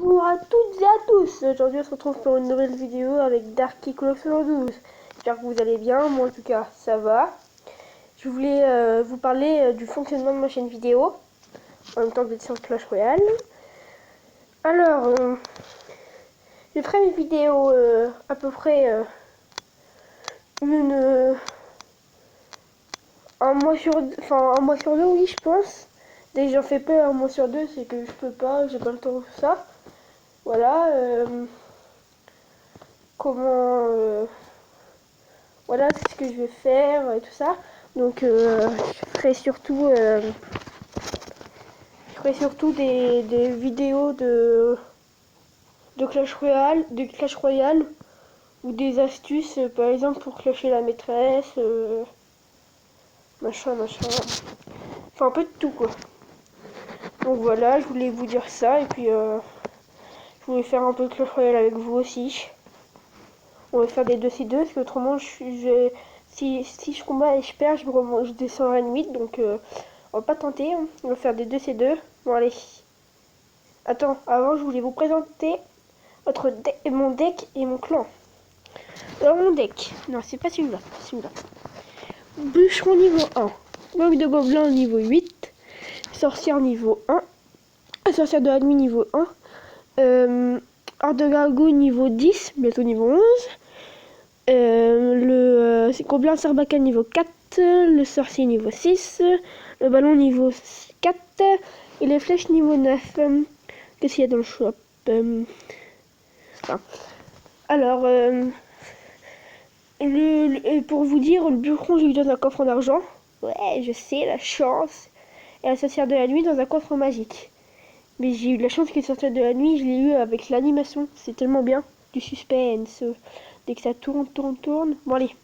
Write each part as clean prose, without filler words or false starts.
Bonjour à toutes et à tous. Aujourd'hui on se retrouve pour une nouvelle vidéo avec Darky Clover 12. J'espère que vous allez bien, moi en tout cas ça va. Je voulais vous parler du fonctionnement de ma chaîne vidéo, en même temps que d'être sur Clash Royale. Alors, je ferai mes vidéos à peu près un mois sur deux, oui je pense. Dès que j'en fais pas un mois sur deux, c'est que je peux pas, j'ai pas le temps de ça. Voilà. Comment voilà, c'est ce que je vais faire et tout ça. Donc je ferai surtout des vidéos de Clash Royale ou des astuces, par exemple pour clasher la maîtresse, machin. Enfin un peu de tout quoi. Donc voilà, je voulais vous dire ça et puis je voulais faire un peu de Clash Royale avec vous aussi. On va faire des 2C2 parce qu'autrement si je combats et je perds, je descends à 8, donc on va pas tenter, hein. On va faire des 2C2. Bon allez. Attends, avant je voulais vous présenter mon deck et mon clan. Alors mon deck, non c'est pas celui-là, Bûcheron niveau 1, Bloc de Gobelin niveau 8, Sorcière niveau 1, Sorcière de la nuit niveau 1, Horde de Gargouille niveau 10, bientôt niveau 11, le Gobelin Sarbacane niveau 4, le Sorcier niveau 6, le Ballon niveau 4 et les Flèches niveau 9. Qu'est-ce qu'il y a dans le shop? Alors, pour vous dire, le Bûcheron, je lui donne un coffre en argent. Ouais, je sais, la chance. Et la Sorcière de la nuit dans un coffre magique. Mais j'ai eu de la chance que Sorcière de la nuit, je l'ai eu avec l'animation. C'est tellement bien. Du suspense. Dès que ça tourne. Bon, allez.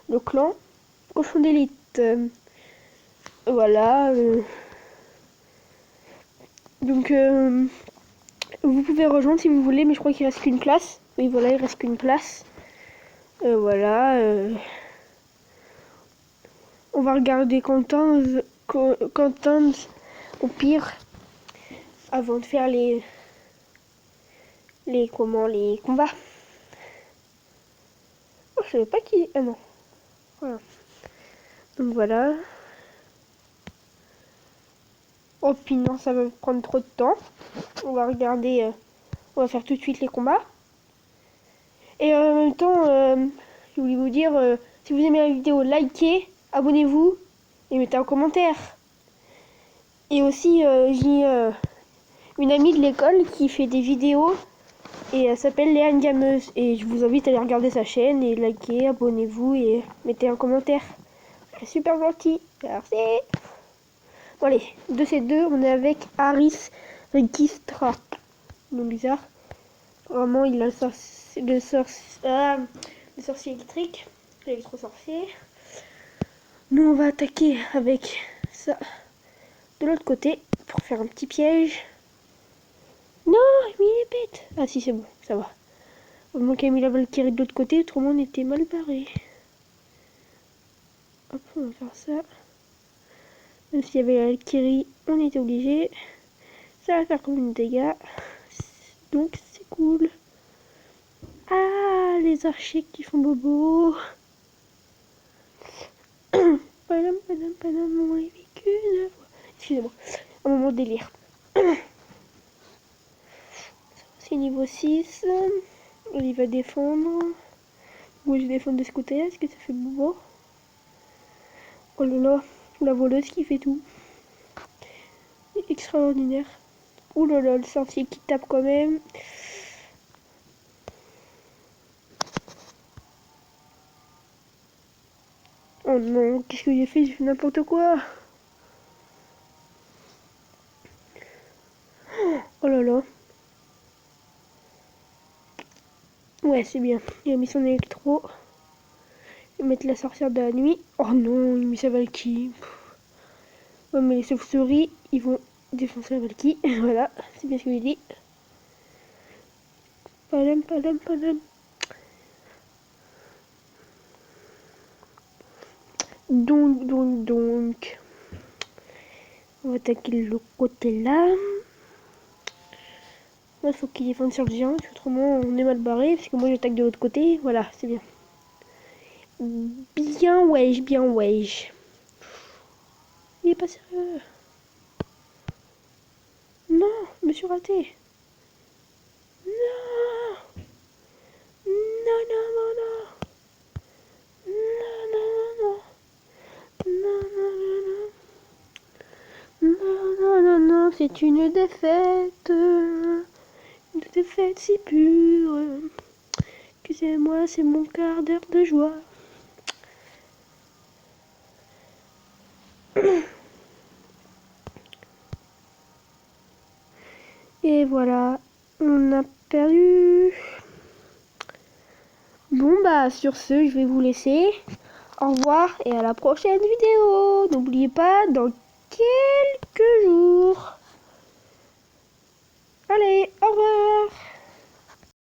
Le clan. Cochon d'élite. Voilà. Donc, vous pouvez rejoindre si vous voulez, mais je crois qu'il reste qu'une place. Oui, voilà, il reste qu'une place. Voilà. On va regarder Quentin au pire avant de faire les combats. Oh, je savais pas qui. Ah non. Voilà. Donc voilà. Oh puis non, ça va prendre trop de temps. On va regarder. On va faire tout de suite les combats. Et en même temps, je voulais vous dire, si vous aimez la vidéo, likez, abonnez-vous et mettez un commentaire. Et aussi, j'ai une amie de l'école qui fait des vidéos et elle s'appelle Léane Gameuse. Et je vous invite à aller regarder sa chaîne et liker, abonnez-vous et mettez un commentaire. C'est super gentil. Merci. Bon allez, 2C2, on est avec Harris Registra. Non bizarre. Vraiment, il a le sorcier électrique, l'électro-sorcier. Nous, on va attaquer avec ça de l'autre côté pour faire un petit piège. Non, il est bête. Ah si, c'est bon, ça va. Au moins qu'il a mis la Valkyrie de l'autre côté, autrement on était mal barré. Hop, on va faire ça. Même s'il y avait la Valkyrie, on était obligé. Ça va faire comme des dégâts. Donc c'est cool. Ah, les archers qui font bobo. Padam, on les vécu. Excusez-moi, un moment de délire. C'est niveau 6. Il va défendre. Moi je défends de ce côté. Est-ce que ça fait bobo? Oh là là, la voleuse qui fait tout. Extraordinaire. Ouh là là, le sorcier qui tape quand même. Oh non, qu'est-ce que j'ai fait? J'ai fait n'importe quoi. Oh là là. Ouais, c'est bien. Il a mis son électro. Il va mettre la sorcière de la nuit. Oh non, il met sa Valkyrie. Ouais, mais les chauves-souris, ils vont défoncer la Valkyrie. Voilà, c'est bien ce que j'ai dit. Padam. Donc. On va attaquer le côté là. Il faut qu'il défende sur le géant, autrement on est mal barré, parce que moi j'attaque de l'autre côté. Voilà, c'est bien. Bien wesh, bien wesh. Il est pas sérieux. Non, je me suis raté. Non. Non, non, non, non. Non, non, non, non. Non, non, non, non. Non, non, non, non, c'est une défaite. Une défaite si pure. Excusez-moi, c'est mon quart d'heure de joie. Et voilà, on a perdu. Bon bah sur ce, je vais vous laisser. Au revoir et à la prochaine vidéo. N'oubliez pas, dans quelques jours. Allez!